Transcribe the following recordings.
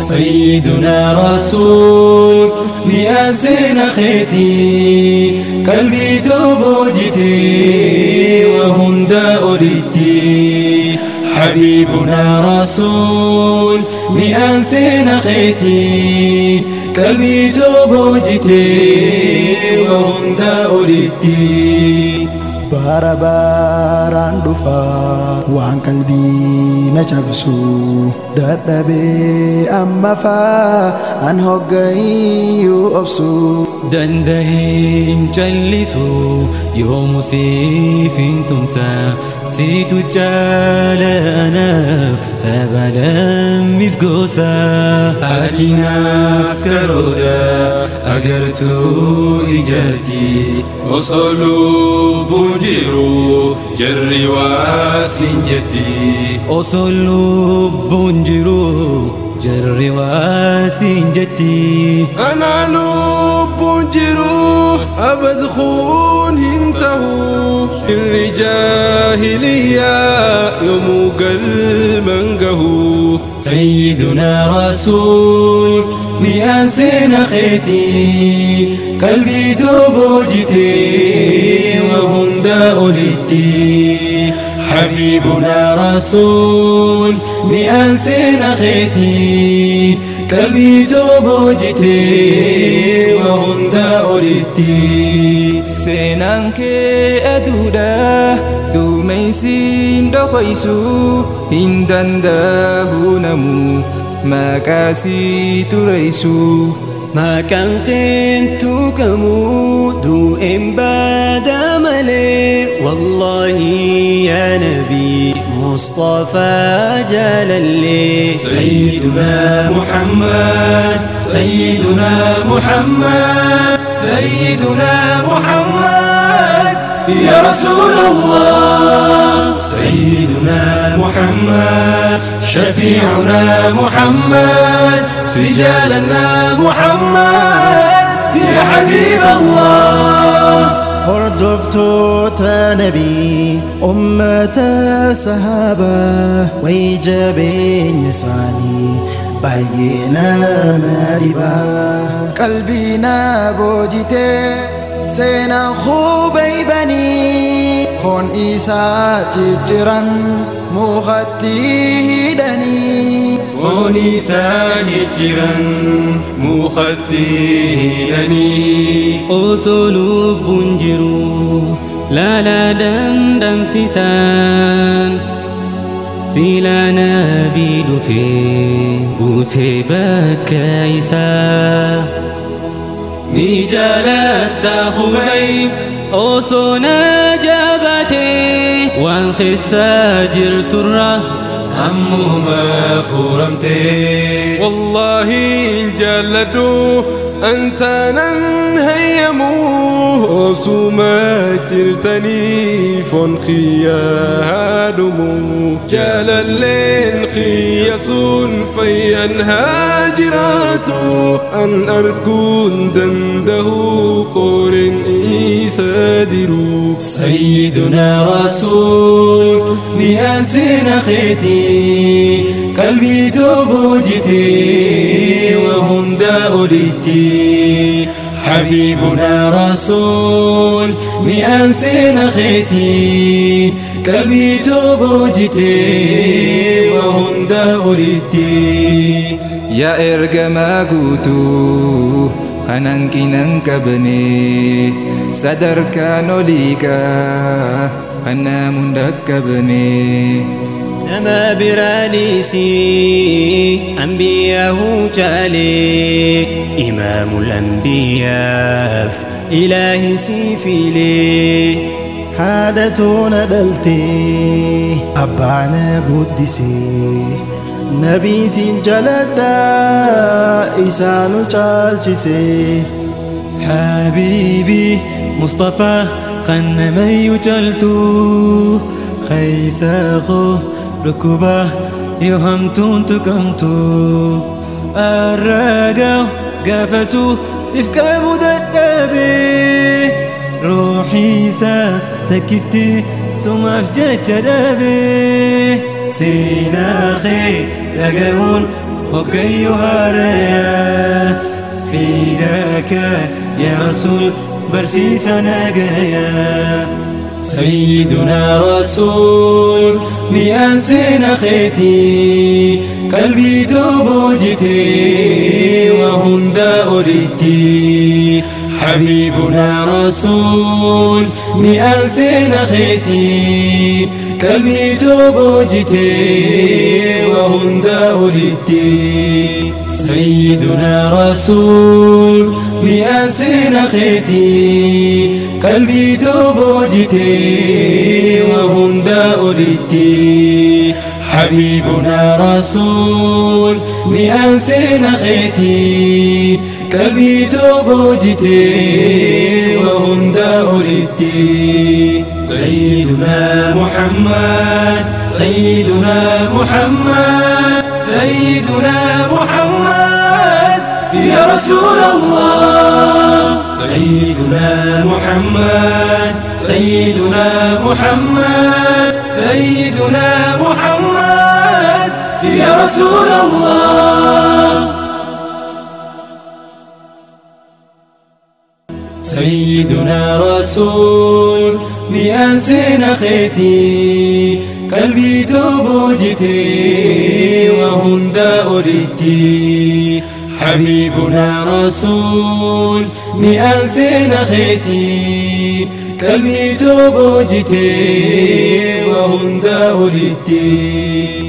سيدنا رسول مياسين خيتي قلبي توبوجتي وهندا أريتي حبيبنا رسول مياسين خيتي قلبي توبوجتي وهندا أريتي Bara-baran dufa waan qalbii na cabsu dadhabee amma faa an hoggayyuu obsu dandahin callisu yoomu siifin tumsa siitu caala anaaf sabalamif goosa ati naaf karoodha agartuu ijaati osoo lubbuun jiru jarri waasin jetti osoo lubbuun jiru jarri waasin jetti ana lubbuun jiru abad khuun hin tahu irri jaahiliyyaa yoomuu galman gahu سيدنا رسول مياسين خيتي قلبي توبوجتي وهندا أوليتي حبيبنا رسول مياسين خيتي قلبي توبوجتي وهندا أوليتي سينانك أدودا دوميسين دخيسو هندان داهو نمو ما كاسي تريسو ما كان خنتو كمودو إن بادا ملي والله يا نبي مصطفى جلالي سيدنا محمد سيدنا محمد سيدنا محمد يا رسول الله سيدنا محمد شفيعنا محمد سجالنا محمد يا حبيب الله هردفتوتا نبي أمة صحابة ويجابين يساني بينا مريبا قلبنا بوجته سينا خوبي بني فون إيسا جيجران مختي هدني فون إيسا جيجران مختي هدني أصول بنجرو لا دم سيسان سيلانا بيدو في بوتيبك كايسا نجالت خميم أوسونا جابتي وانخسا جرترة همو ما فورمتي والله جلدو أنت ننهيمو أسوما جرتني فنخيا هادمو جال اللين قياسون فيان هاجراتو أن أركون دنده قورن إيسادرو سيدنا رسول مياسين خيتي قلبي توبوجتي وهندا أوليتي حبيبنا رسول مياسين خيتي قلبي توبوجتي وهندا أوليتي يا إرجما قوتو خنانكينان كبني صدرك نوليكا خنا مندكبني نما برانيسي أنبياء جالي إمام الأنبياء إلهي سيفيلي حادتنا دلتي أبانا قدسي نبي سنجلدا إسانو چالچسي حبيبي مصطفى خنما يجلتو خيساقو ركوبة يهمتون تكمتو الرقاو قافسو إفكا مدنبي روحي إيسا تكتي ثم أفجأت ربي سينا خي لقون وكي يهاريا فداك يا رسول برسيسا نقايا سيدنا رسول بأنسنا خيتي قلبي توبوجتي وهندا أريتي حبيبنا رسول بأنسنا خيتي قلبي توبوجتي وهندا أريتي سيدنا رسول بأنسنا خيتي قلبي توبوجتي وهندا أريتي حبيبنا رسول بأنسنا خيتي قلبي توبوجتي وهندا أريتي سيدنا محمد سيدنا محمد سيدنا محمد يا رسول الله سيدنا محمد سيدنا محمد سيدنا محمد يا رسول الله سيدنا رسول بأنسنا خيتي قلبي توبوجتي وهندا أريتي حبيبنا رسول بأنسنا خيتي قلبي توبوجتي وهندا أريتي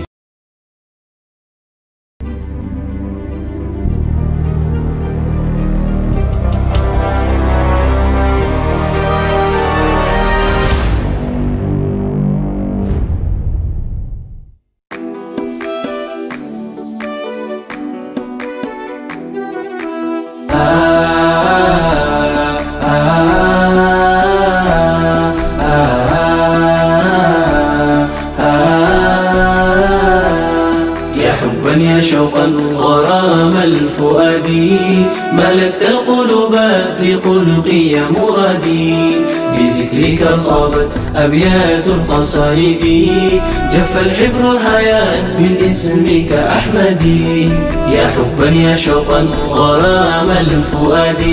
يا شوقا غرام الفؤاد ملكت القلوب بخلقي مرادي بذكرك طابت أبيات القصائد جف الحبر حياء من اسمك أحمدي يا حبا يا شوقا غرام الفؤاد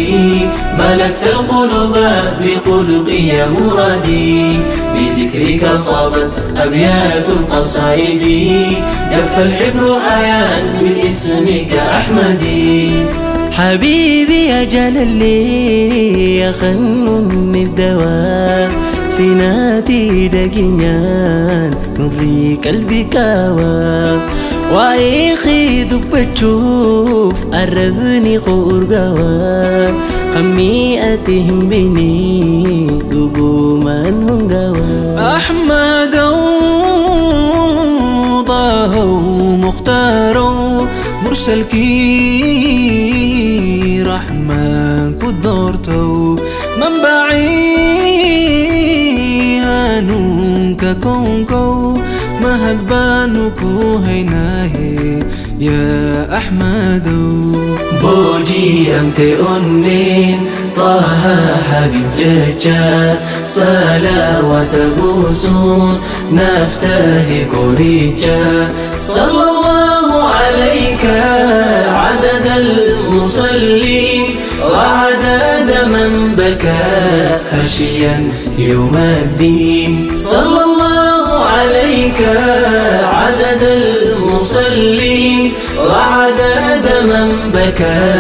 ملكت القلوب بخلقي مرادي بذكرك طابت أبيات القصائد جف الحبر حياء من اسمك أحمدي حبيبي يا جلالي يا خنون الدواء سيناتي دقينيان نظري قلبي كاوا وايخي دبتشوف قربني خورقوا خميئتهم بني دقوما هم قوا أحمد ضاه مختار مرسل كي رحمن كدورتو منبعي هانونك كونكو مهد بانوكو هيناه يا أحمد بوجي أمتي أنين طه حبيب ججا صلوات بوسون نفتاه كوريجا صلى الله عليك عدد المصلين وعدد من بكى خشيا يوم الدين صلى الله عليك عدد المصلين وعدد من بكى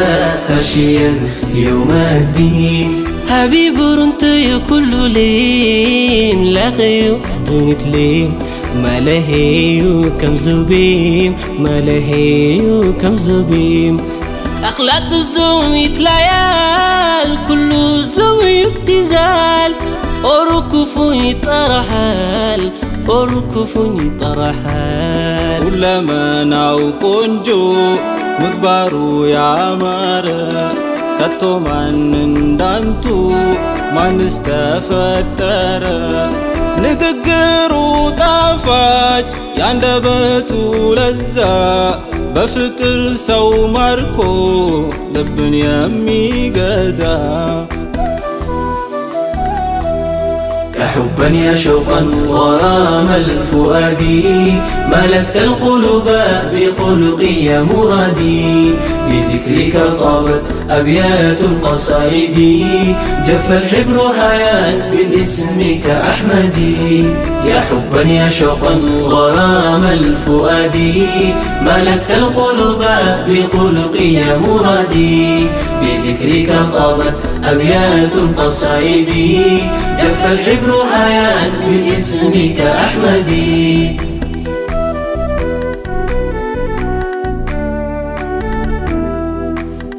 خشيا يوم الدين حبيب رنتي كل ليم لغيو دونت ليم ما لهيو كم زبيم ما لهيو كم زبيم أخلاق الزوم يتليال كل زوم يبتزال أركفني طرحال أركفني طرحال كلما ناو كونجو مقبارو يا مارا كتو من دانتو ما نستفتر نققرو طافاج ياندبتو لزا بفكر سو ماركو لبن يمي غزا يا حبا يا شوقا غرام الفؤاد ملكت القلوب بخلق يا مرادي بذكرك طابت أبيات القصائد جف الحبر هيا من اسمك أحمدي يا حبا يا شوقا غرام الفؤاد ملكت القلوب بخلق يا مرادي بذكرك طابت أبيات القصائد جف الحبر هيا من اسمك أحمدي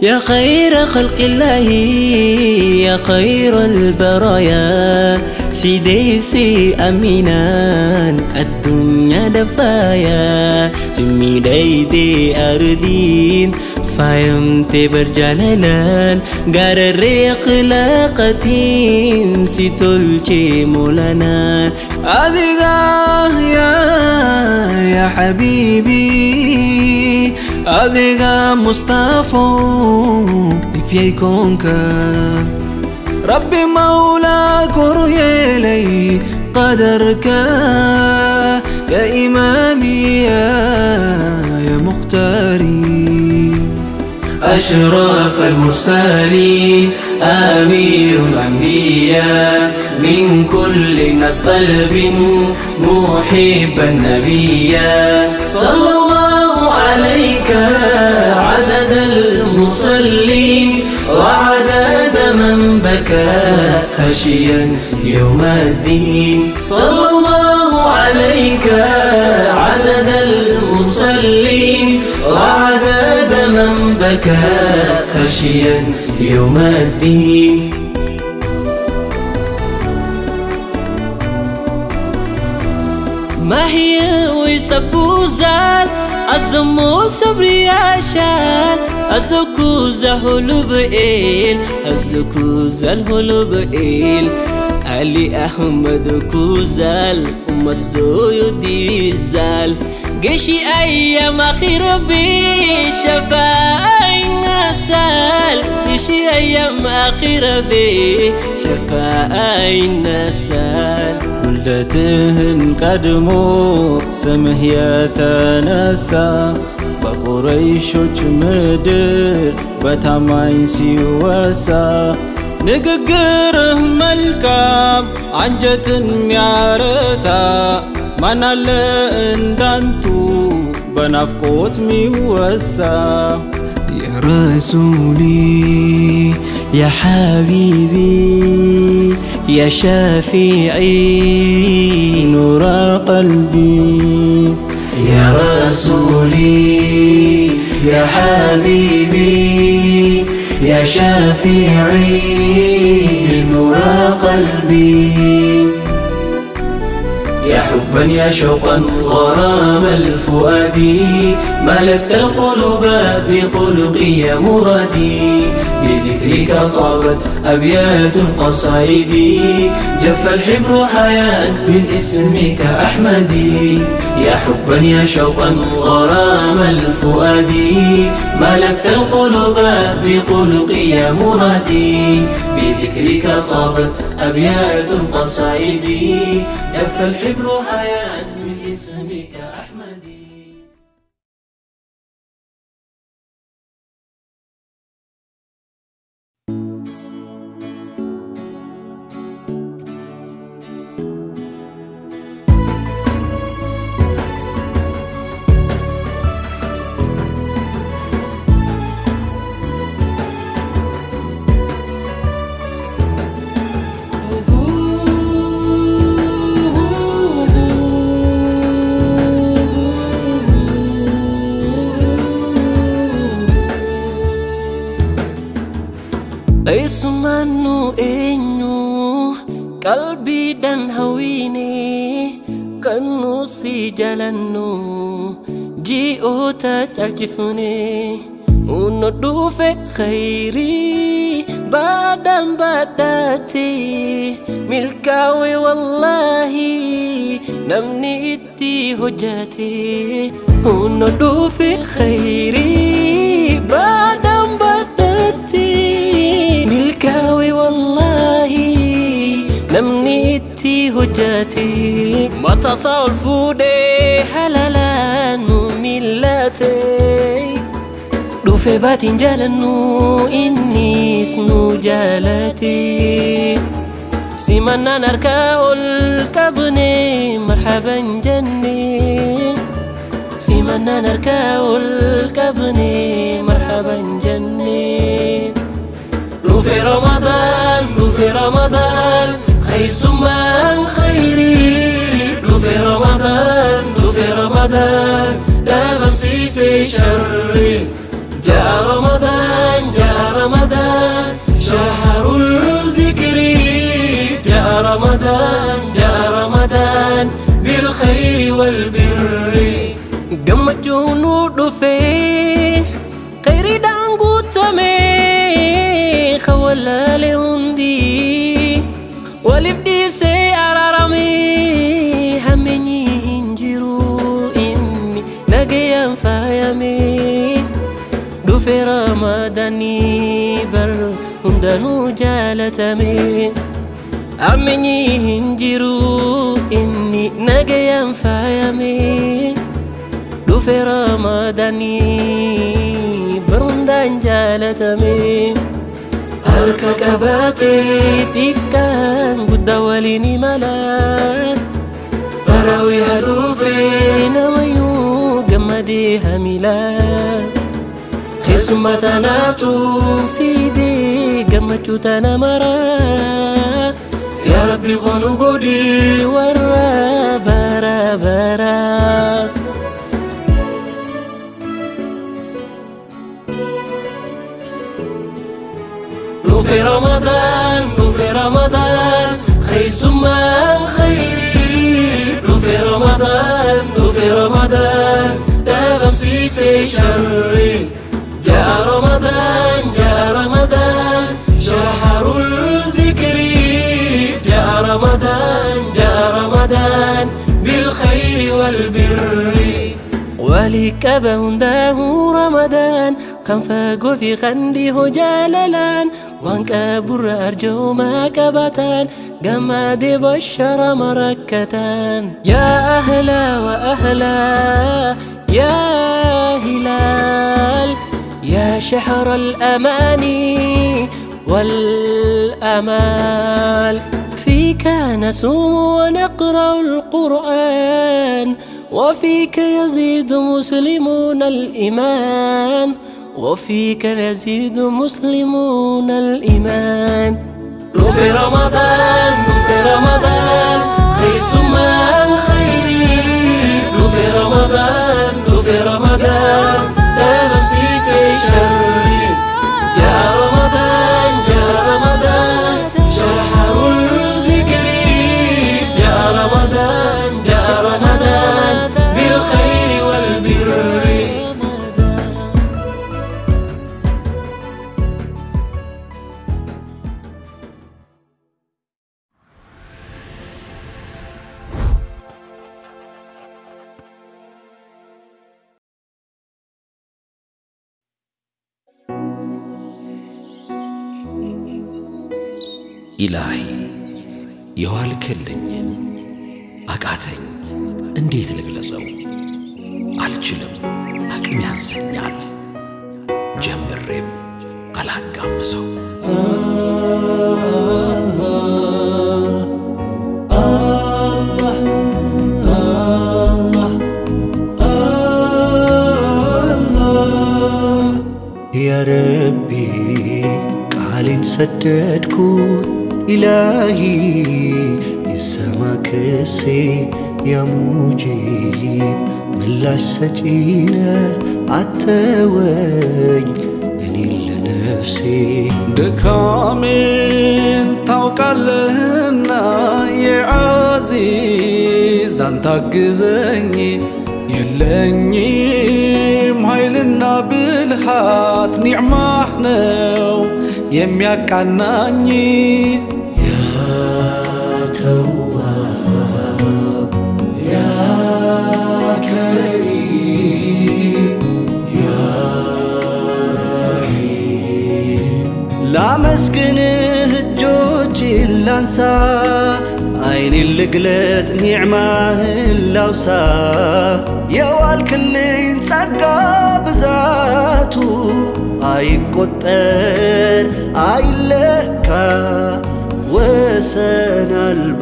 يا خير خلق الله يا خير البرايا سيدي أمينان الدنيا دفايا سمي دايدي أردين فايمت برجلالان غار الريق لاقتين ستلشي مولانا أذيقا يا حبيبي أذيقا مصطفى في كونكا ربي مولاك وريالي قدرك يا إمامي يا مختاري أشرف المرسلين أمير الأنبياء من كل الناس قلب محب النبيا صلى الله عليك عدد المصلين وعدد من بكى خشيا يوم الدين صلى الله عليك عدد المصلين وعدد من بكى خشيا يوم الدين ما هي ويسبوزال أزمو صبري عشان أزكوزا هلوبئيل أزكوزا الهلوبئيل علي أحمد كوزال أمد زويو ديزال جيشي أيام أخير بي شفاء النسال جيشي أيام أخير بي شفاء النسال ولدتهن قدمو سمه يتنسى بقريشوች ምድር በታማኝ ሲወሳ ንግግርህ መልካም አንጀትን ሚያረሳ ማናለ እንዳንቱ በናፍቆት ሚወሳ يا رسولي يا حبيبي يا شافعي نور قلبي يا رسولي يا حبيبي يا شافعي نور قلبي يا حبا يا شوقا غرام الفؤاد ملكت القلوب بخلق يا مرادي بذكرك طابت أبيات القصائد جف الحبر حياء من اسمك أحمدي يا حبا يا شوقا غرام الفؤاد ملكت القلوب بخلق يا مرادي بذكرك طابت أبيات القصائد جف الحبر حياء من اسمك أحمدي Ismanu enyu kalbi dan hawini kanu si jalannu ji'o tajalchifuni uno dufe khairi badam badati milkawi wallahi namni itti hujati uno dufe khairi badam badati milkawi wallahi nam نمنيتي هجاتي متى صار فودي هلالا نميلاتي دوفي باتين جالنو إني سنو جالتي سيمنا نركا الكبني مرحبا جني سيمنا نركا الكبني مرحبا جني دوفي رمضان خيس من خيري دوفي رمضان لا بمسيسي شري جاء رمضان شهر الذكر جاء رمضان بالخير والبر قمت جنود في خير دانغو تمي خولا لهندي ولفدي سي أرارمي همني هنجرو إني نجيا فايمي دوفي رمضاني بر هندنو جالتمي أمني هنجرو إني نجيا فايمي دوفي رمضاني بر هندن جالتمي هلك كباتي تيكان قد وليني ملاك تراوي هدوفي نميو قمدي هميلاك خصم تناتو في دي قمتو تنمرا يا ربي خونو قدي ورا برا برا دوفي رمضان خيس من خيري دوفي رمضان لا بمسيسي شري جاء رمضان شهر الذكر جاء رمضان بالخير والبر ولك بهنده رمضان كان فاقو في خنده جاللان وانك بر أرجو ما كبتان قمد بشر مركتان يا أهلا وأهلا يا هلال يا شهر الأماني والأمال فيك نسوم ونقرأ القرآن وفيك يزيد مسلمون الإيمان وفيك يزيد مسلمون الإيمان دوفي رمضان خيس من خيري دوفي رمضان لا بمسيسي شري جاء رمضان شهر الذكر جاء رمضان بالخير والبر إلهي የዋልክልኝን አቃተኝ እንዴት ልግለጸው አልችልም አቅም ያንሰኛል ጀምሬም አላጋምሰው يا ربي قالين سددكوت إلهي يسمعك سي يا مجيب ملاش سجينة عتوين أني لنفسي دكامين توكلنا يا عزيز أنت جزني يلني مهيلنا بالحات نعمحنا يميك عناني تواب يا كريم يا رحيم لا مسكنه الجوج اللانسا عيني اللقلت نعمة اللوسا يوالكلين ጸጋ بذاتو አይቆጠር አይለካ ወሰን አልባ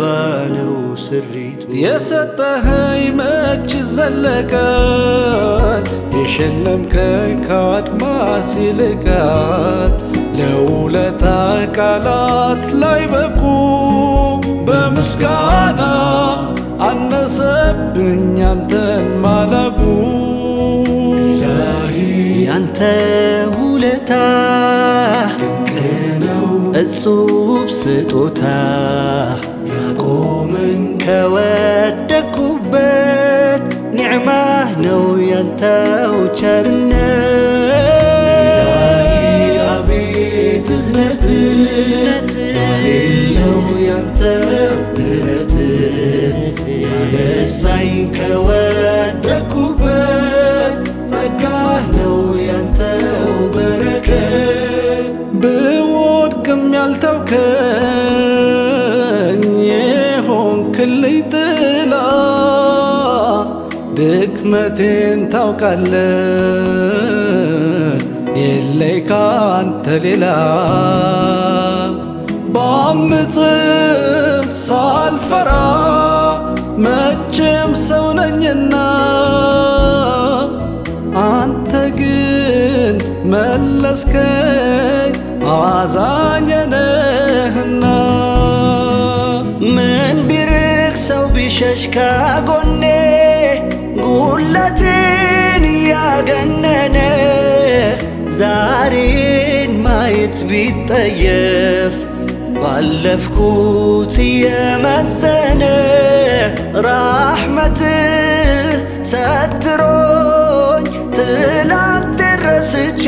ነው ስሪቱ የሰጠኸኝ መች ዘለቃል የሸለምከኝ ከአድማስ ይልቃል ለውለታ ቃላት ላይ በቁ በምስጋና አነሰብኝ አንተን ማለቁ ኢላሂ ያንተ ውለታ ድንቅ ነው እጹብ ስጦታ ያቆመኝ ከወደኩበት ኒዕማህ ነው ያንተው ቸርነት አቤት እዝነት ያሌለው ያንተ ምሕረት ያነሳኝ ከወደኩበት ጸጋህ ነው ያንተው በረከት ብወድቅም ያልተውከኝ የሆንክልኝ ጥላ ድክመቴን ታውቃለህ የለኝ ካንተ ሌላ ባምፅ ሳልፈራ መቼም ሰው ነኝና አንተ ግን መለስከኝ አዛኝ ነህና ምን ቢርቅ ሰው ቢሸሽ ከጎኔ ጉለቴን ያገነነ ዛሬን ማየት ቢጠየፍ ባለፍኩት የመዘነ ራሕመትህ ሰትሮኝ ትላንት ረስቼ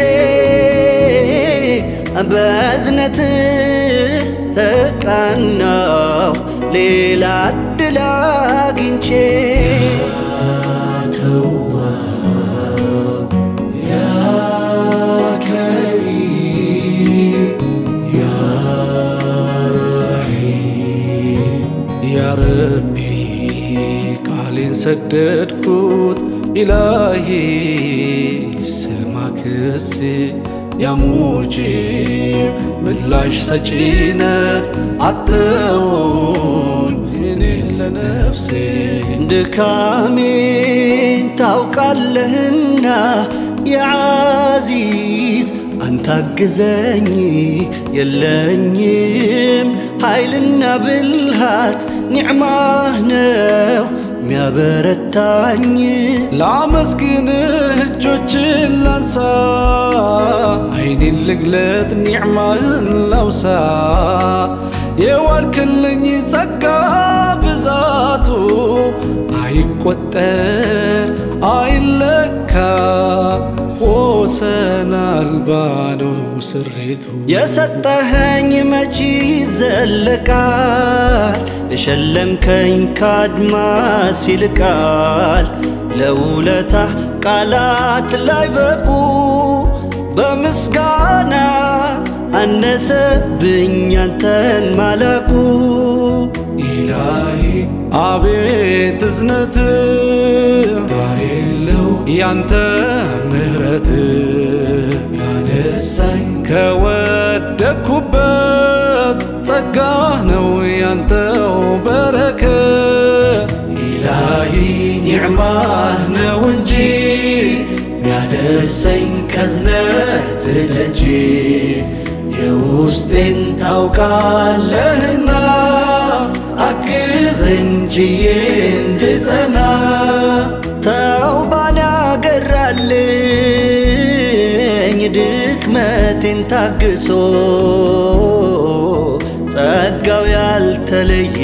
በእዝነትህ ተቃናሁ ሌላ ዕድል አግኝቼ يا ربي قالين سددكوت إلهي سماك السي يا موجب ملاش سجينة عطون لنفسي دكامين توقعلهنا يا عزيز أنت أجزاني يلانيم هايلنا بالهات نعمه نو ميا برتاني لا مسكين እጆችን ላንሳ አይኔን ልግለጥ ኒዕማህን ላውሳ የዋልክልኝ ጸጋ ብዛቱ አይቆጠር አይለካ ወሰን አልባ ነው ስሪቱ የሰጠኸኝ መች ይዘለቃል የሸለምከኝ ከአድማስ ይልቃል ለውለታህ ቃላት ላይ በቁ በምስጋና አነሰብኝ አንተን ማለቁ ኢላሂ አቤት እዝነትህ ያሌለው ያንተ ምሕረት ያነሳኝ ከወደኩበት ጸጋህ ነው ያንተው በረከት ኢላሂ ኒዕማህ ነው እንጂ ሚያደርሰኝ ከዝነት ደጅ የውስጤን ታውቃለህና አግዘኝ ችዬ እንድጸና ተውባን ያገራልኝ ድክመቴን ታግሶ ጸጋው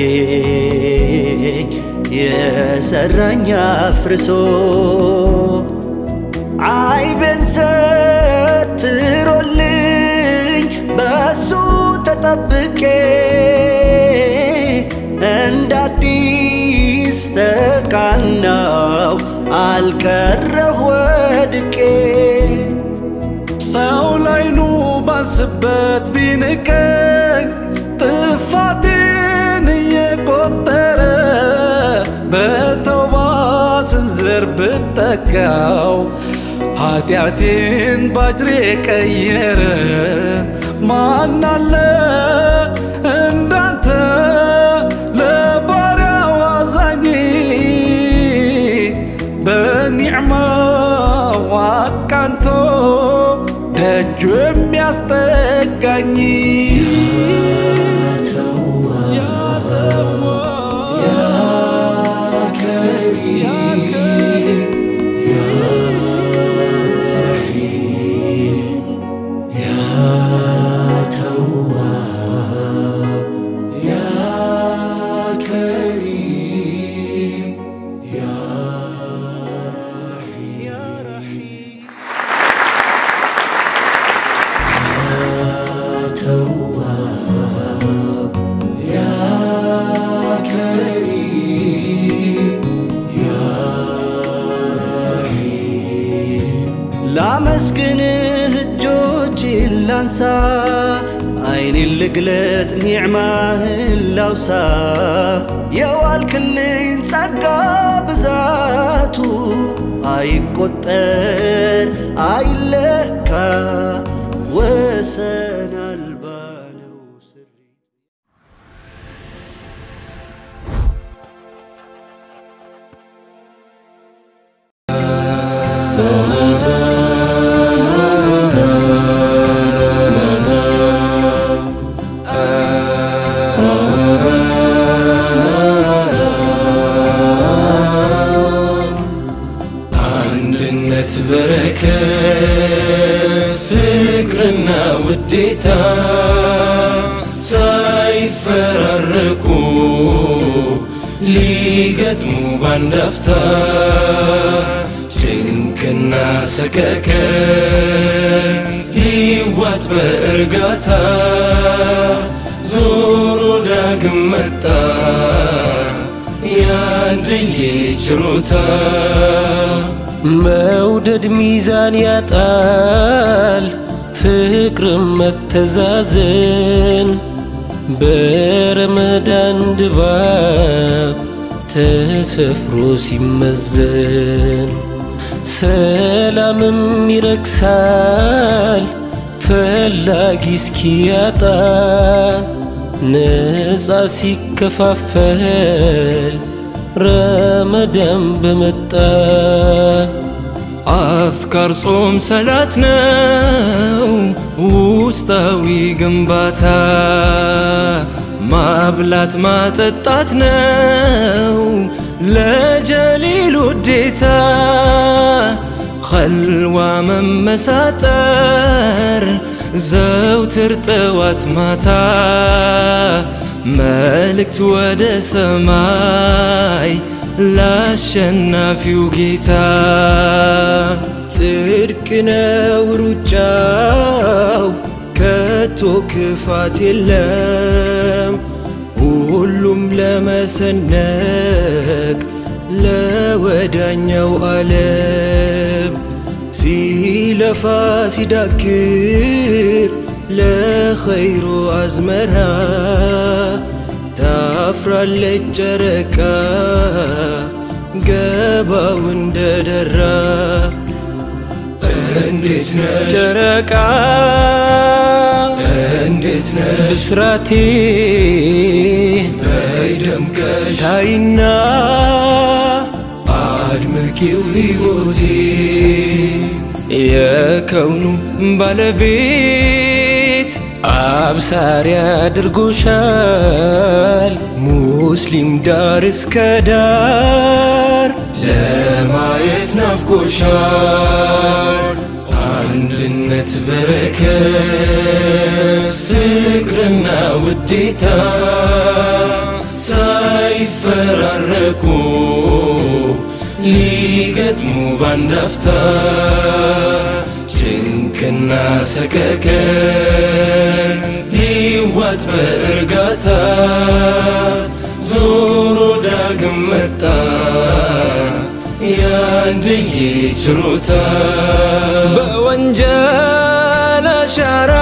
ያልተለየኝ የሰራኝ አፍርሶ አይቤን ሰትሮልኝ በሱ ተጠብቄ እንደ አዲስ ተቃናሁ አልቀረሁ ወድቄ ሰው ላይኑ ባንስበት ቢንቀኝ ጥፋቴን እየቆጠረ ዘር ብጠጋው ኃጢአቴን ባጅሬ ቀየረ ማን አለ እንዳንተ ለባሪያው አዛኝ በኒዕማው አቃንቶ ደጁ የሚያስጠጋኝ ላመስግንህ እጆቼን ላንሳ አይኔን ልግለጥ ኒዕማህን ላውሳ የዋልክልኝ ጸጋ ብዛቱ አይቆጠር አይለካ ወሰን አልባ ነው ስሪቱ በረከት ፍቅርና ውዴታ ሳይፈራረቁ ሊገጥሙ ባንድ አፍታ ጭንቅና ሰቀቀን ሊዋጥ በእርጋታ ዞሮ ዳግም መጣ ያንድዬ ችሮታ መውደድ ሚዛን ያጣል ፍቅርም መተዛዘን በረመዳን ድባብ ተሰፍሮ ሲመዘን ሰላምም ይረክሳል ፈላጊ እስኪያጣ ነፃ ሲከፋፈል ረመዳን በመጣ አፍቃር ጾም ሰላት ነው ውስጣዊ ግንባታ ማብላት ማጠጣት ነው ለጀሊል ውዴታ ኸልዋ መመሳጠር ዘውትር ጠዋት ማታ መልእክት ወደ ሰማይ ላሸናፊው ጌታ ጽድቅ ነው ሩጫው ከቶ ክፋት የለም ሁሉም ለመሰነቅ ለወዳኛው ዓለም ሲለፋ ሲዳክር ለኸይሩ አዝመራ ታፍራለች ጨረቃ ገባው እንደደራ እንዴት ነሽ ጨረቃ እንዴት ነሽ ብስራቴ በይደምቀሽ ታይና አድምቂው ሕይወቴ የከውኑ ባለቤት አብሳሪ አድርጎሻል ሙስሊም ዳር እስከ ዳር ለማየት ናፍቆሻል አንድነት በረከት ፍቅርና ውዴታ ሳይፈራረቁ ሊገጥሙ ባንድ አፍታ ጭንቅና ሰቀቀን ሊዋጥ በእርጋታ ዞሮ ዳግም መጣ ያንድዬ ችሮታ በወንጀል አሻራ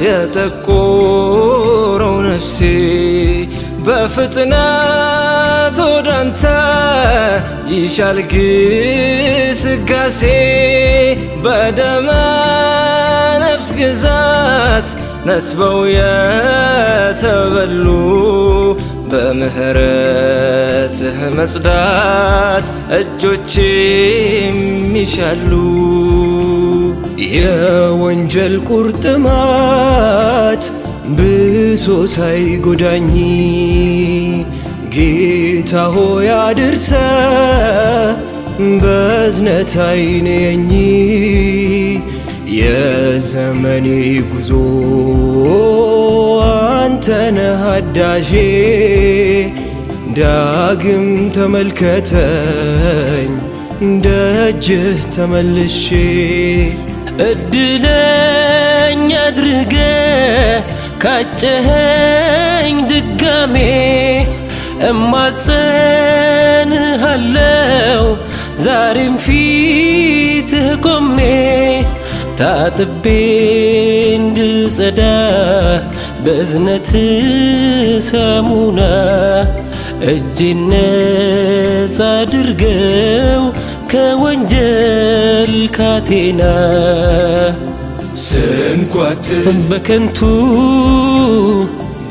የጠቆረው ነፍሴ በፍጥነት ወዳንተ ይሻል ግስጋሴ በደመ ነፍስ ግዛት ነጥበው የተበሉ በምህረትህ መጽዳት እጆቼም ይሻሉ የወንጀል ቁርጥማት ብሶ ሳይጎዳኝ ጌታ ሆይ አድርሰ በእዝነት አይነኝ የዘመኔ ጉዞ አንተነህ አዳሼ ዳግም ተመልከተኝ ደጅህ ተመልሼ እድለኛ አድርገ ካጨኸኝ ድጋሜ እማጸንሃለው ዛሬም ፊትህ ቆሜ ታጥቤ እንድጸዳ በእዝነት ሳሙና እጄን ነፃ አድርገው ከወንጀል ካቴና ስንኳትት በከንቱ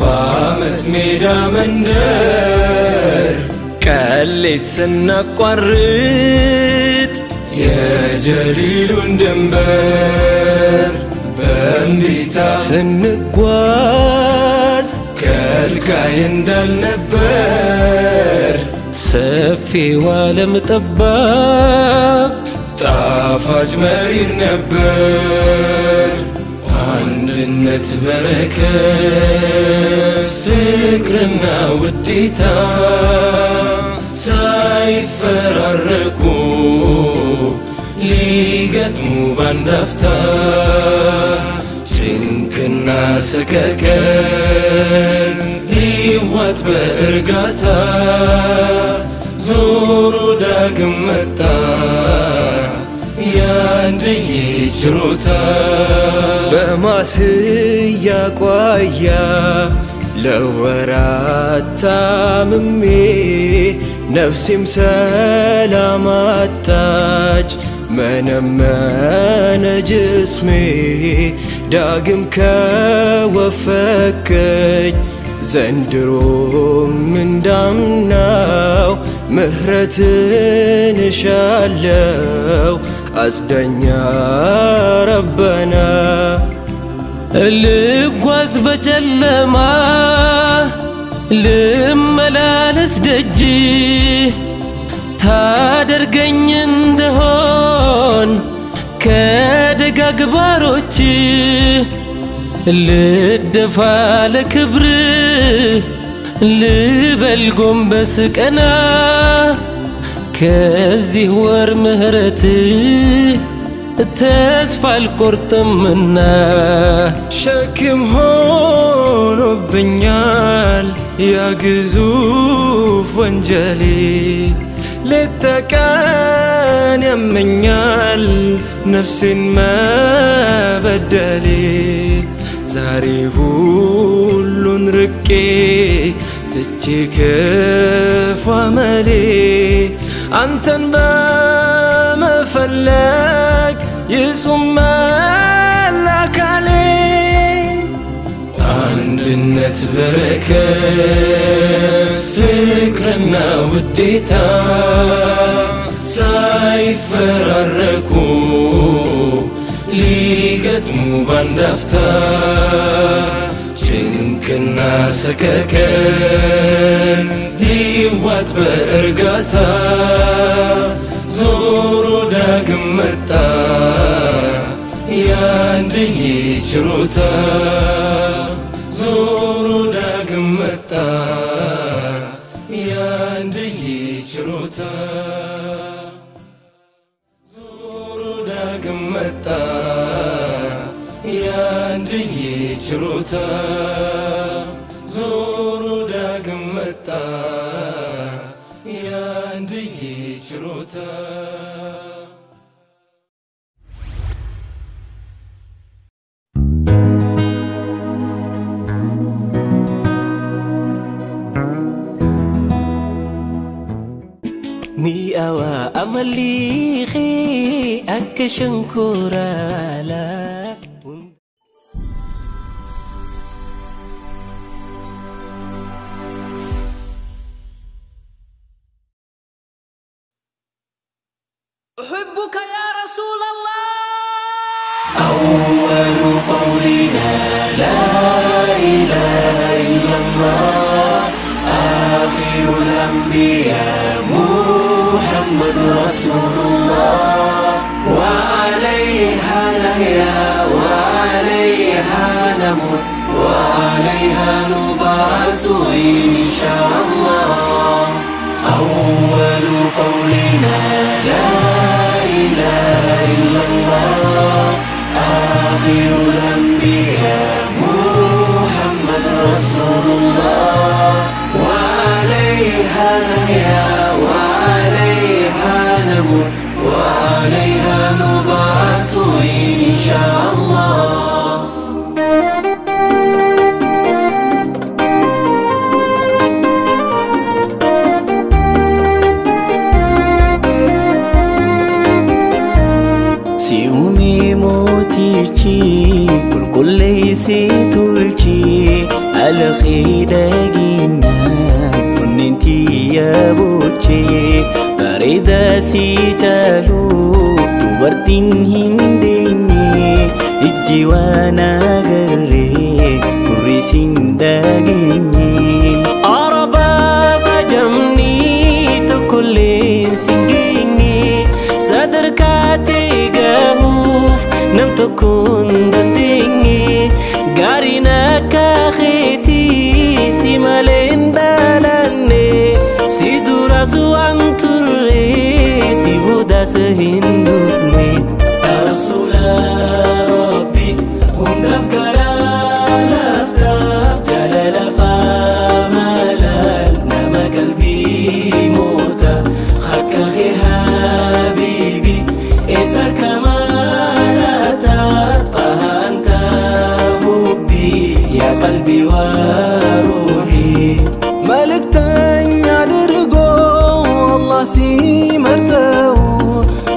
በአመፅ ሜዳ መንደር ቀሌት ስናቋርጥ የጀሊሉን ድንበር በእምቢታ ስንጓዝ ከልካይ እንዳልነበር ሰፊው ዓለም ጠባብ ጣፋጭ መሪር ነበር አንድነት በረከት ፍቅርና ውዴታ ሳይፈራረቁ ሊገጥሙ ባንድ አፍታ ጭንቅና ሰቀቀን ሊዋጥ በእርጋታ ዞሮ ዳግም መጣ ያንድዬ ችሮታ በማስያ ቋያ ለወራት ታምሜ ነፍሴም ሰላም አጣች መነመነ ጅስሜ ዳግም ከወፈከኝ ዘንድሮም እንዳምናው ምህረትን እሻለው አጽዳኛ ረበና ልጓዝ በጨለማ ልመላለስ ደጅ ታደርገኝ እንደሆን ከደጋግ ባሮች ልደፋ ለክብር ልበል ጎንበስ ቀና ከዚህ ወር ምህረት ተስፋ አልቆርጥምና ሸክም ሆኖብኛል ያ ግዙፍ ወንጀሌ ለተቀን ያመኛል ነፍሴን መበደሌ ዛሬ ሁሉን ርቄ ትቼ ክፉ አመሌ አንተን በመፈለግ ይጹም መላካሌ አንድነት በረከት ፍቅርና ውዴታ ሳይፈራረቁ ሊገጥሙ ባንድ አፍታ ጭንቅና ሰቀቀን ሊዋጥ በእርጋታ ዞሮ ዳግም መጣ ያንድዬ ችሮታ ዞሮ ዳግም መጣ ያንድዬ ችሮታ ዞሮ ዳግም መጣ ያንድዬ ችሮታ ዞሮ ዳግም መጣ ያንድዬ ችሮታ mi'awa amalihi akashankurala. أحبك يا رسول الله. أول قولنا لا إله إلا الله، آخر الأنبياء محمد رسول الله، وعليها نحيا وعليها نموت وعليها نبعث إن شاء الله. أول قولنا لا إله إلا الله، آخر الأنبياء محمد رسول الله، وعليها نحيا وعليها نموت وعليها نبعث إن شاء الله. كل ليسي تلجي على خيداجينا كنتي يا بوتشي بريدا سيتالو تبرتين هنديني الجوانا غري كرسين داجيني عربا فجمني تكل سنجيني صدر كاتي قهوف نمتكن دنديني غارينا كاخيتي سيمالين دالاني سيدورا سوان تري سيبودا سهندوفني يا رسول ربي هم دفكرا لفتا جلال فاملال نما قلبي موتا خكا خي حبيبي إسر كمالتا طه أنت حبي يا قلبي وروحي ملك تاني درقو الله سيمرتو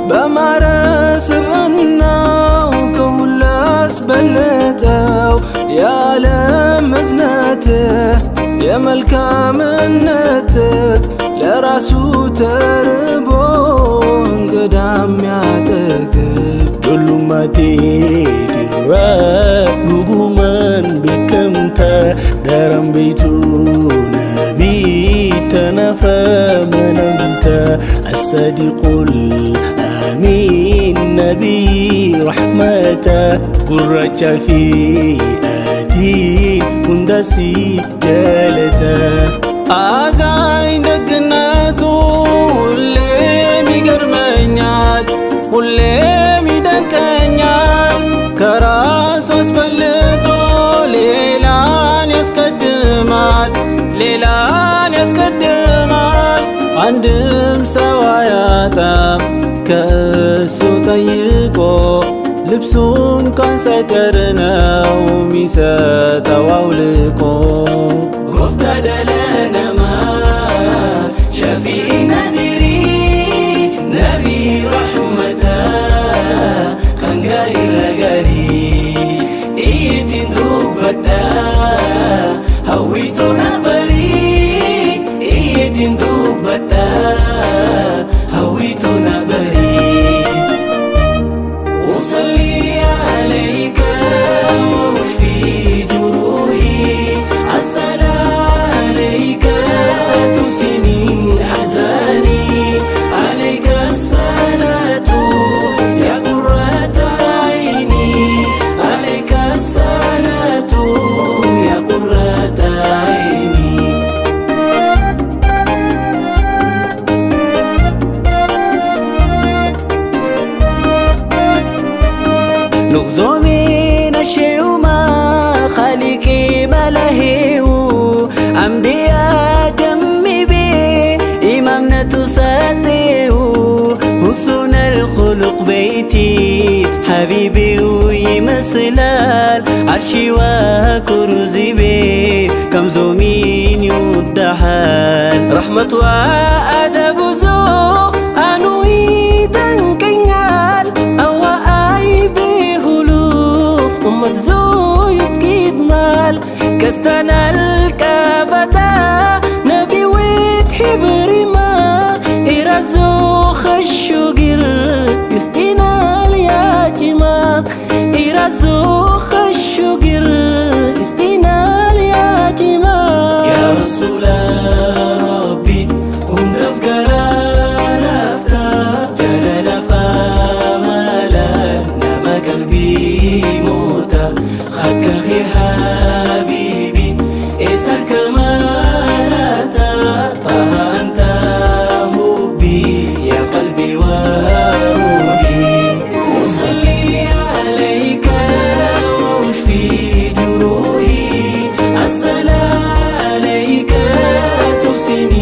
بمعرس بأنه كل أسبلتو يا لمزنته يا ملكة منتك لراسو تربو قدام يعتقب دلو ما تيترى بقومان بكمتا دارم بيتو نبي تنفى منمتا الصديق الأمين نبي رحمتا قرة في آدي كندسي جالتا أزاين دقناتو اللي ميقرمنيال واللي ميدنكنيال كراسو اسبلتو ليلان يسكدمال ليلان يسكدمال عندم سواياتام كأسو طيقو لبسون كان سكرنا وميسا تواولكو قفتا دلنا ما شفيع نذيري نبي رحمتا خنقاري لقاري إيتين دوبتا هويتو نبري إيتين دوبتا هويتو نبري وصلي عليك وفي جروحي السلام عليك تسني أحزاني عليك الصلاة يا قرة عيني عليك الصلاة يا قرة عيني لغزومين الشيوما خالقي ملهيو أنبياء جمي بي إمامنا تساتيو حسن الخلق بيتي حبيبي ويمثلال عرشي وكرزي بي كمزومين يدحال رحمة وأدب زور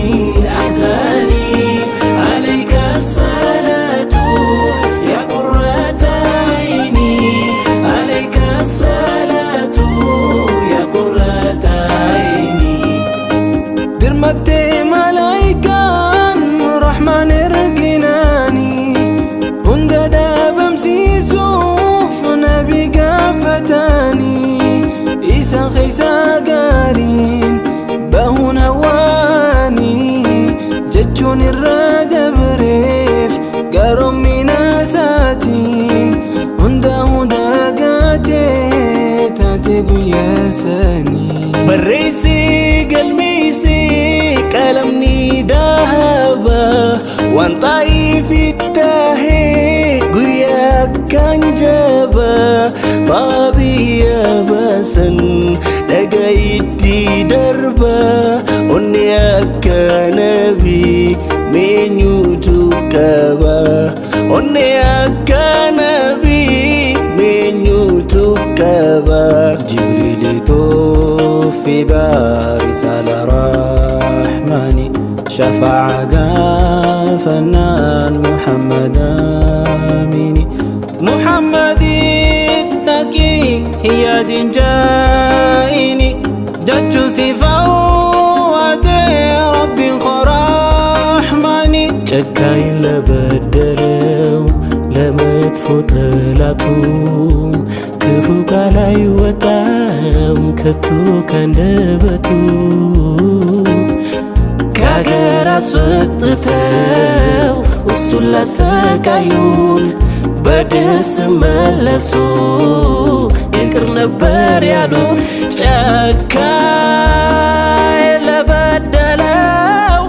سنين أحزاني عليك الصلاة يا قرة عيني عليك الصلاة يا قرة عيني درمتي ملايكان رحمن رجناني ونددا بمسي سوف نبي قافتاني إيسا خيسا قارين بهون هواني ججون الراد بريف قارم مناساتين هندا هندا قاتي تاتي قياساني بريسي قلميسي كلمني ذهبا وانطاي في التاهي قياك كان جابا طابي يا باسن دقايدي دربا ونياك نبي من يوتوكابا ونياك نبي من يوتوكابا جبريل توفي دار رسالة رحماني شفاعة فنان محمد آميني محمد ابنك هي دين جائني جدت صفوات رب رحماني ጨካኝ ለበደለው ለመጥፎ ጠላቱ ክፉ ቃል አይወጣም ከቶ ካንደበቱ ከአገር አስወጥተው እሱን ላሰቃዩት በደስ መለሱ ይቅር ነበር ያሉት ጨካኝ ለበደለው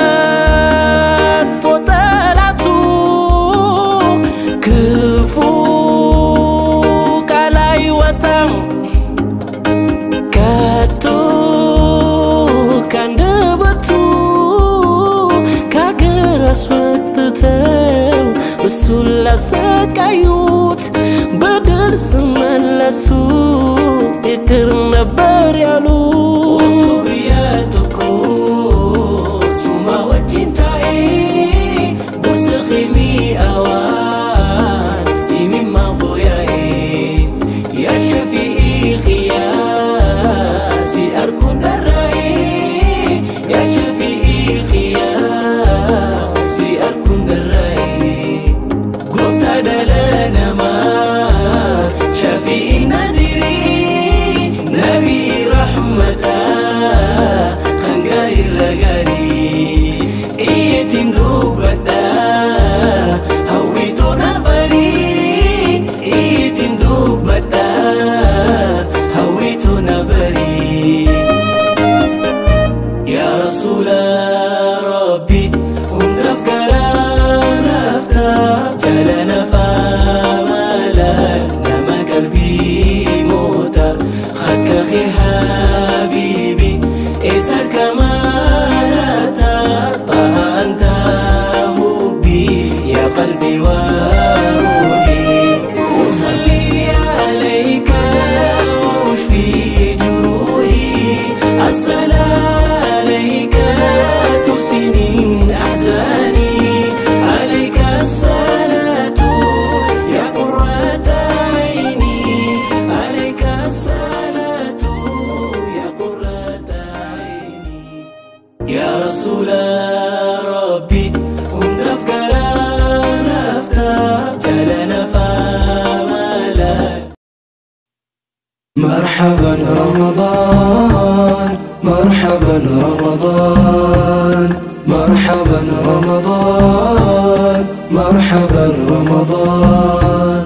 ለመጥፎ ጠላቱ ክፉ ቃል አይወጣም ከቶ ካንደበቱ ከአገር አስወጥተው እሱን ላሰቃዩት በደል ስመለሱ ይቅር ነበር ያሉት مرحبا رمضان مرحبا رمضان مرحبا رمضان مرحبا رمضان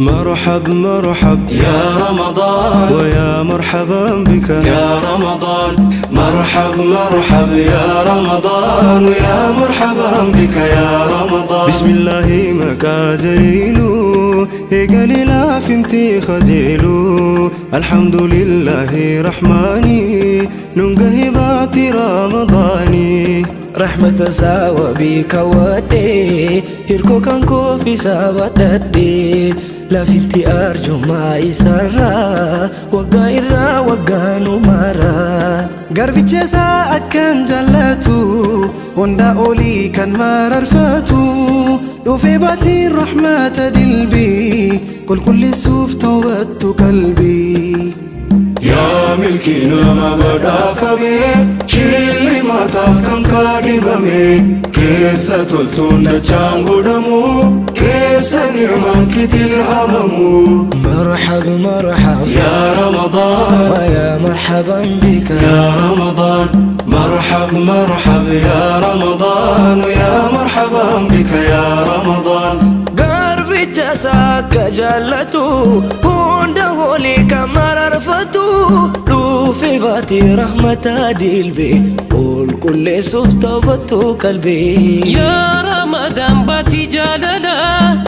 مرحب مرحب يا رمضان ويا مرحبا بك يا رمضان مرحب مرحب يا رمضان ويا مرحبا بك يا رمضان بسم الله مكا جليلو قليلا فنتي خجيلو الحمد لله رحماني ننقه باتي رمضاني رحمة ساوى كودي هيركو كان كوفي ساوى ددي لا فينتي أرجو ما يسرى وقايرا وقانو مرا قربي جزا أكن جلاتو وندا أولي كان مررفتو وفي باتي الرحمة دلبي كل سوف توبت قلبي يا ملكنا ما بدا فمي شيلي ما تفكم كادي بمي كيسة تلتون دجانغو دمو كيسة نعمان كتل هممو مرحب مرحب يا رمضان ويا مرحبا بك يا رمضان مرحب مرحب يا رمضان ويا مرحبا بك يا رمضان قربي جساك جلتو هوندا هولي كمرر فتو في باتي رحمة دلبي قول كل سوف توبتو قلبي يا رمضان باتي جلالا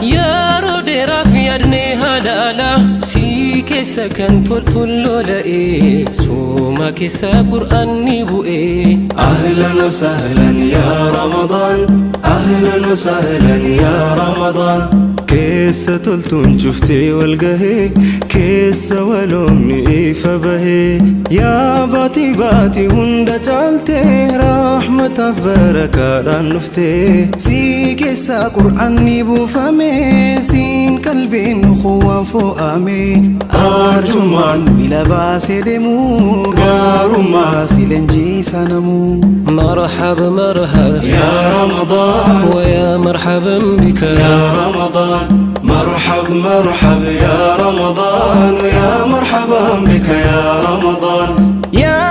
يا رودي رافي أدني هلالا سيك سكن تلتلو لئي سوما كسا قرآن نبوئي أهلا وسهلا يا رمضان أهلا وسهلا يا رمضان كيسة تلتون شفتي والقهي كيسة ولومني فبهي يا باتي باتي هند جالتي رحمة بركة نفتي سي كيسة قرآن بوفامي سين قلبي نخوة فؤامي أرجمان بلا باس دمو غارما سيلنجي سنمو مرحب مرحب يا رمضان ويا مرحبا بك يا رمضان مرحب مرحب يا رمضان ويا مرحبا بك يا رمضان يا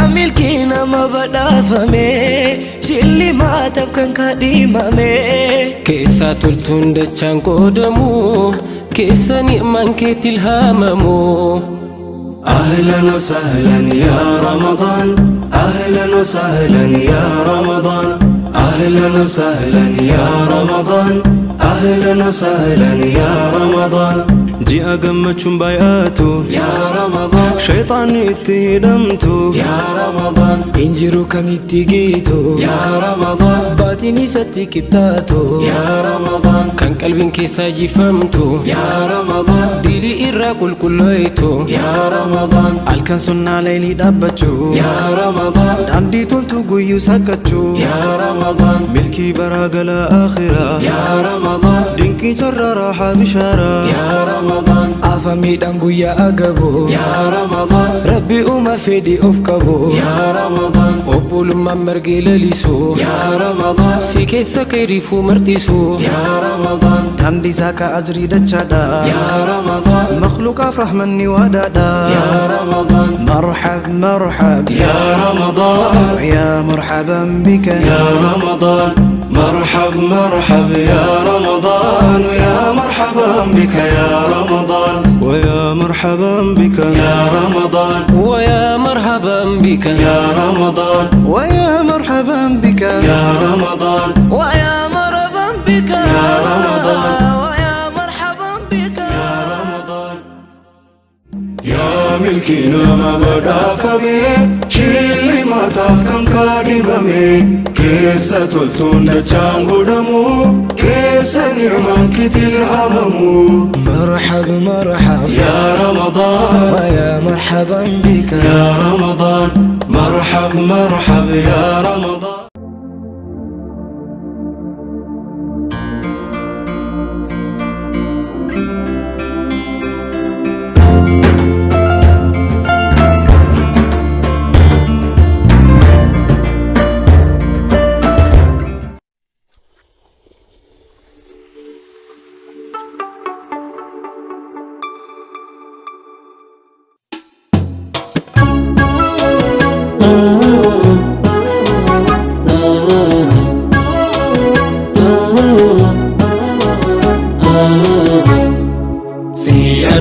ملكي نما بدا فمي شلي ما تفكن كديمامي كيسا تلتون دچان قدمو كيسا نعمان كتل هممو أهلا وسهلا يا رمضان أهلا وسهلا يا رمضان أهلا وسهلا يا رمضان أهلا وسهلا يا رمضان جي أقمتشم باياتو يا رمضان شيطاني اتهدمتو يا رمضان إنجرو كميتي جيتو يا رمضان باتني ستي كتاتو يا رمضان كان قلبي كيسا جفمتو يا رمضان ديلي إرا كليتو يا رمضان الكن سنة ليلي دبتشو يا رمضان داندي تولتو قيو سكتشو يا رمضان ملكي براق الآخرة يا رمضان دينكي جر راحة بشارة يا رمضان أفامي دانقو يا أقبو يا رمضان ربي أما فيدي أفكبو يا رمضان أبول ما مرقي لليسو يا رمضان سيكي سكيريفو مرتيسو يا رمضان داندي ساكا أجري دجادا يا رمضان مخلوق أفرح مني ودادا يا رمضان مرحب مرحب يا رمضان ويا مرحبا بك يا رمضان مرحب مرحب يا رمضان ويا مرحبا بك يا رمضان ويا مرحبا بك يا رمضان ويا مرحبا بك يا رمضان ويا مرحبا بك يا رمضان ويا مرحبا بك يا رمضان ويا مرحبا بك يا رمضان يا ملكنا ما بدا فمي شيلي ما تفكم كادي بمي كيسة تلتون دجانغو دمو كيسة نعمان كتل هممو مرحب مرحب يا رمضان ويا مرحبا بك يا رمضان مرحب مرحب يا رمضان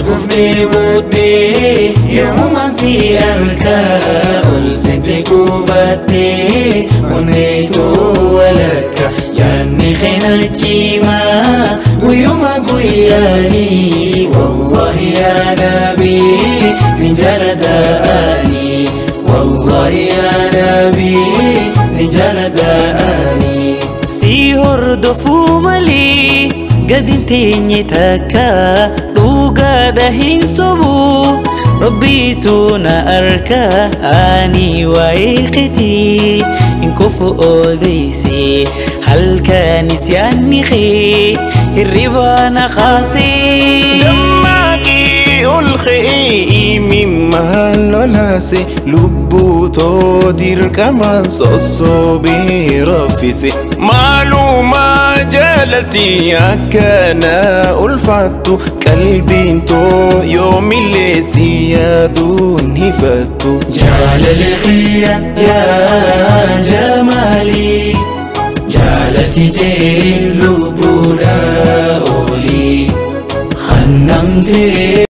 Gufni budde yomuma si arka ol sente kubate oneto walaka yanni khina jima guyuma guyani wallahi ya nabi hordofuu malee gadi teenye takka dhugaa dahin sobu rabbiitu na arka ani wa'iqiti in kufu odeyse halkanis yaanni khee hirribana khaasee الخي مما لولاسي لبوتو دير كمان صوصو بيرفسي معلومة جالتي أكنا ألفتو قلبي انتو يوم اللي سيادون هفتو جال الخير يا جمالي جالتي تلبونا أولي خنمتي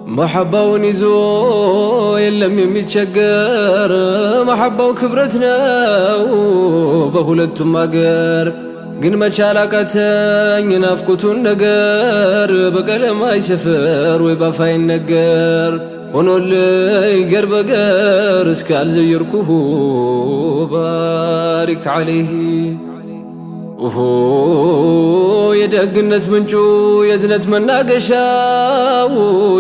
محبة ونزو يلم يمتشقر محبة وكبرتنا وبهولتم مقر قن ما شاركتن ينافقتون نقر بقل ما يسفر ويبافا ينقر ونولي قرب قر اسكال زيركوه بارك عليه وهو يدقنت منجو يزنت مناقشاو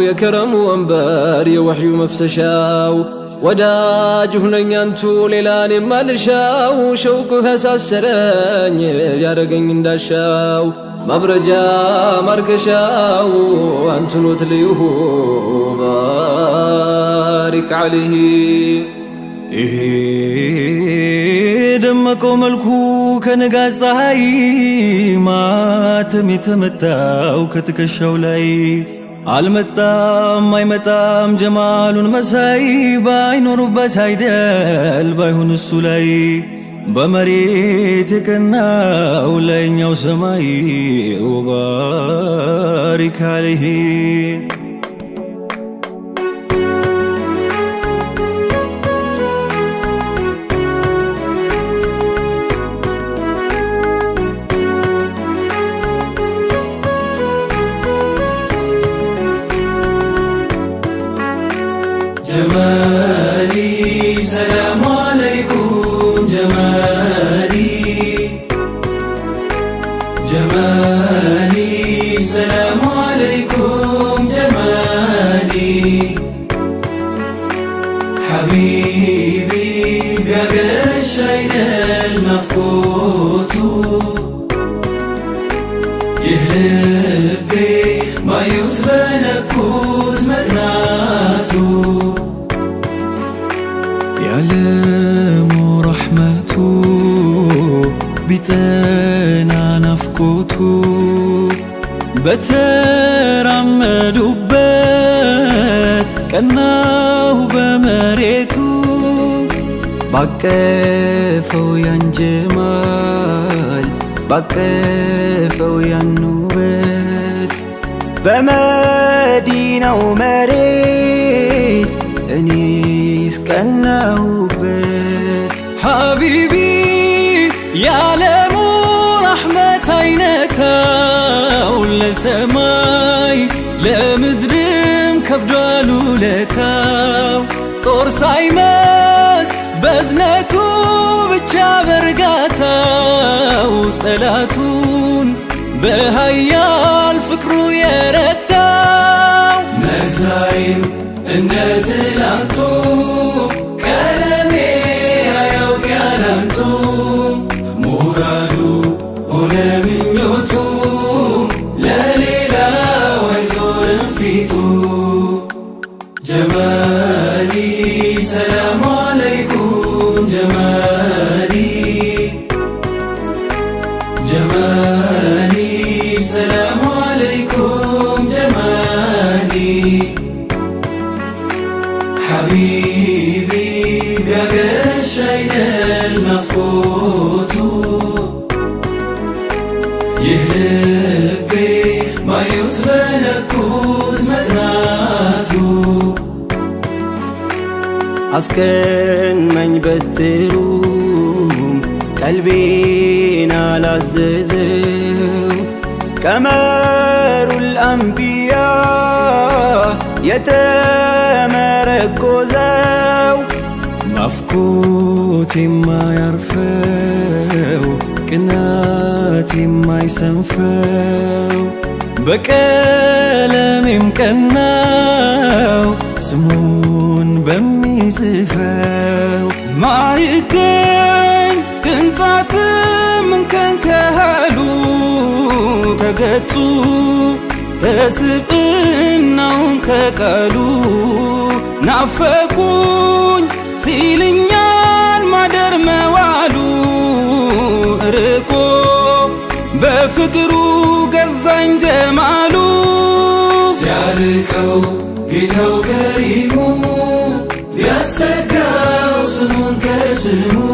يا كرم وانبار يا وحي مفسشاو وداجه نيانتو ليلاني مالشاو شوكو فساسراني يا رقن انداشاو مبرجا مركشاو انتو نوتليوه بارك عليه دمكو ملكو كنقاس صحي ماتم يتمتاو كتكشاو لاي عالمتام ما يمتام جمال مساي باينور بس هيدل بايهون السلاي بمريت كناو لينيو سماي وبارك عليه جمالي سلام عليكم جمالي جمالي سلام عليكم جمالي حبيبي بيقر الشيء المفقوتو يهلبي ما يوزبنكوز مدناتو يعلم رحمته بتنا نفقته بترمدوبت كناه بمريتو بقفو ينجمال بقفو ينوبت بمدينة ومريت أنيس كناوبت حبيبي يعلم رحمة عينته لسماي لمدرم كبدالو لتاو طور سايمس بزنتو بجابرقاتاو طلاتون بهيال فكرو يرداو مرزايم النت لانتو كلامي ياو كلامتو مرادو هنا من يوتو لا ليلة ويزور فيتو جمالي سلام عليكم جمالي جمالي سلام عليكم جمالي حبيبي بيقر الشيء المفقوتو يهلبي ما يوزبنكوز مدناتو أسكن من بتروم قلبينا لززو كمر الأنبياء يتمركزو مفقوت ما يرفو كنات ما يسنفو بكلام مكناو سمون بمي صفاو ما يكن كنتات من كان كهالو تقتو تسبقناهم كقالو نافقون سيلنيان مادر موالو رقو بفكرو قزان جمالو سياركو جيتو كريمو يستقاو سمون كسمو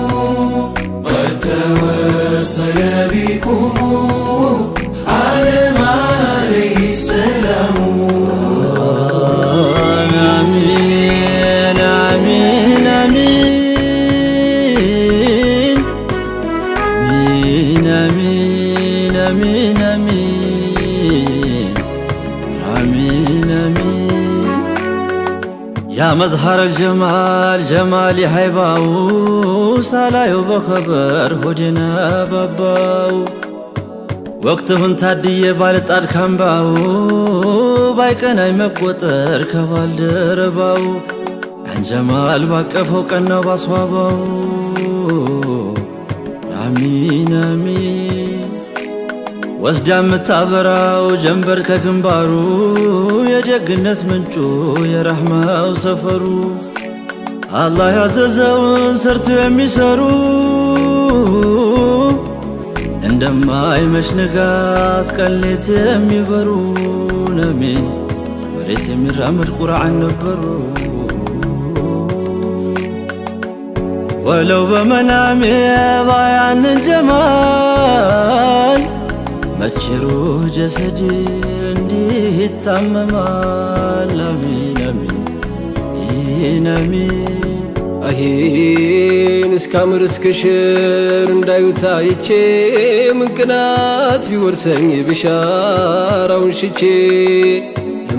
قد توسل بكمو آمين آمين يا مظهر الجمال جمالي حيباو سالايو بخبر هدنا باباو وقتهن تاديه بالطاد كامباو بايقناي مقوتر كبالدرباو عن جمال باقفو قنا باسواباو آمين آمين وسدام تابراو جنبر ككمبارو يجقنس منچو يرحماو سفرو الله يعززون سرتو يميسرو عندما يمشنقات قلت يميبرون امين وريت يمرامر قرعن نبرو ولو بمنامي بايعن الجمال متشرو جسدي عندي التممال امين امين امين أهين اسكامر اسكشر اندايو تايچه من قنات بيورسني بشارة ونشيچه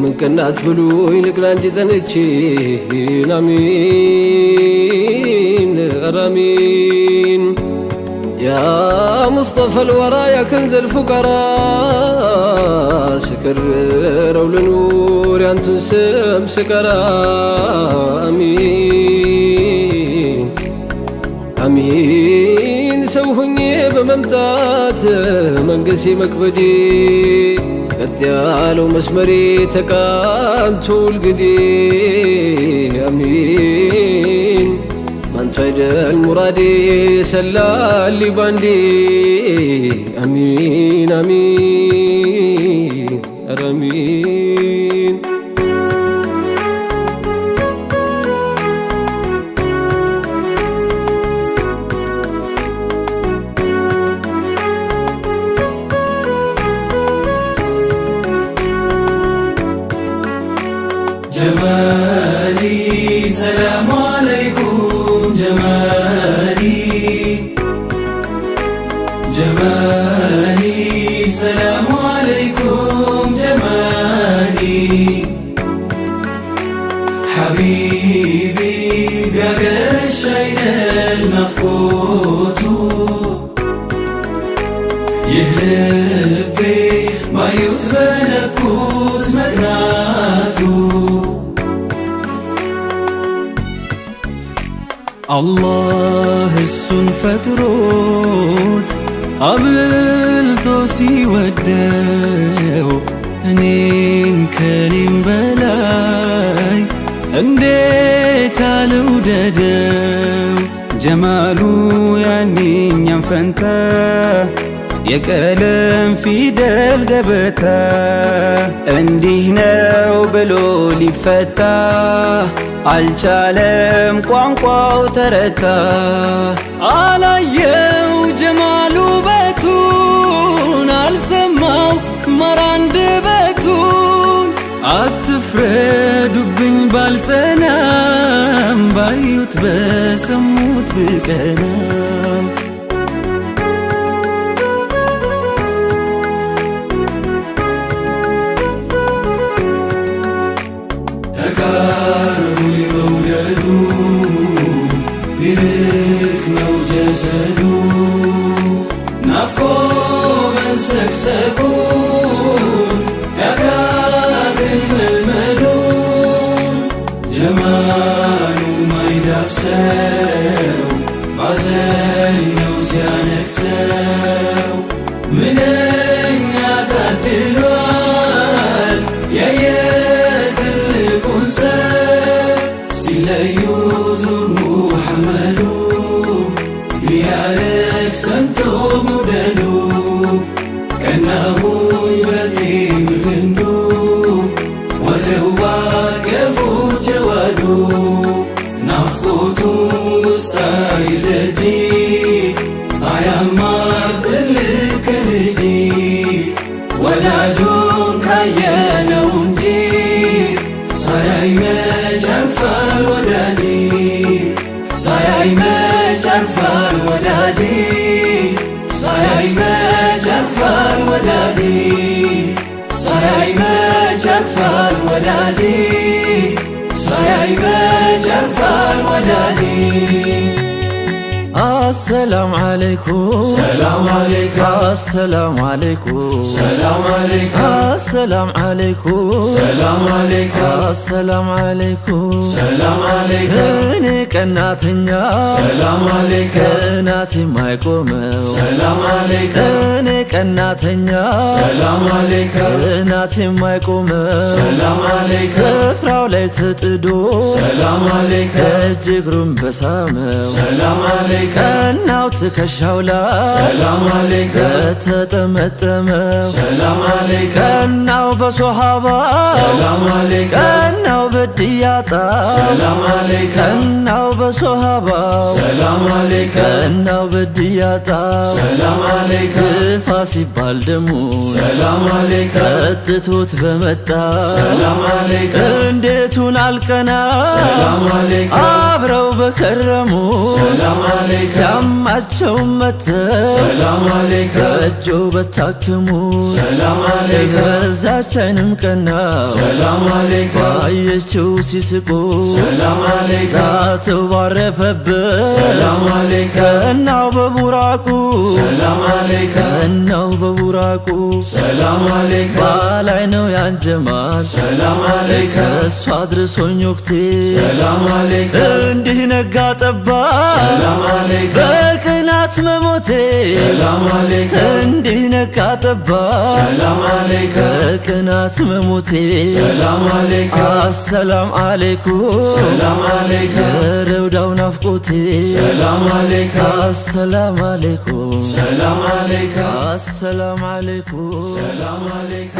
من قنات بلوي لقرانجي زنچه آمين آمين يا مصطفى الورى يا كنز الفقراء سكرر ولنور يا انتو سم سكرا آمين آمين سوهني بممتات منقسي مكبدي قد يالو مسمري تكانتو القدي آمين من تجل مرادي سلالي باندي آمين آمين آمين جمالي سلام عليكم جمالي جمالي سلام عليكم جمالي حبيبي بيقر الشيء المفقوت يهلبي ما يوزبنكوت مدناتو الله السن فتروت قبلتو سيودو انين كريم بلاي انديت الوددو جمالو يعني ينفنتا يكلم في دل قبتا انديه نو بلو لفتا عالشالم قوانقواو ترتا علايو جمالو بتون عالسماو مراند بتون عتفردو بن بالسنام بايوت بسموت بكنام جسدو نفكو من سكسكون يكاد الملمدون جمالو ما يدفسو بعزلنا وسيانكسو منين يتعدلوال يا يتلقون سر سيلايوزر محمدو يالك سنتو مدلو كأنه يبتي بغندو ولو باكفوت جوادو نفقوتو ወዳጄ ሳያይ በጨርፋል ወዳጄ السلام عليكم سلام عليك السلام عليكم سلام عليك السلام عليكم سلام عليك السلام عليكم سلام عليك እኔ ቀናተኛ سلام عليك እናቴ ማይቆመው سلام عليك እኔ ቀናተኛ سلام عليك እናቴ ማይቆመው سلام عليك ስፍራው ላይ ተጥዶ سلام عليك እጅግሩን በሳመው سلام عليك كناو تكشولا سلام عليك تتمتمو سلام عليك كناو بصحابة سلام عليك كناو بالدياطة سلام عليك كناو بصحابة سلام عليك كناو بالدياطة سلام عليك فاسي بالدمو سلام عليك تتوت بمتا سلام عليك انديتون القنا سلام عليك عبرو بكرمو سلام عليك سمعتشو متى سلام عليك እጆ በታከሙ سلام عليك ዛቻን ምቀና سلام عليك አየችው ሲስቁ سلام عليك ዛተው ባረፈበት سلام عليك እናው በቡራቁ سلام عليك እናው በቡራቁ سلام عليك ባላይ ነው ያንጀማል سلام عليك እሷ አድርሶኝ ወቅቴ سلام عليك እንዲህ ነጋ ጠባ سلام عليك በቅናት መሞቴ سلام عليك እንዲህ ነጋ ጠባ سلام عليك በቅናት መሞቴ سلام عليك السلام عليكم سلام عليك ረውዳው ናፍቆቴ سلام عليك السلام عليكم سلام عليك السلام عليكم سلام عليك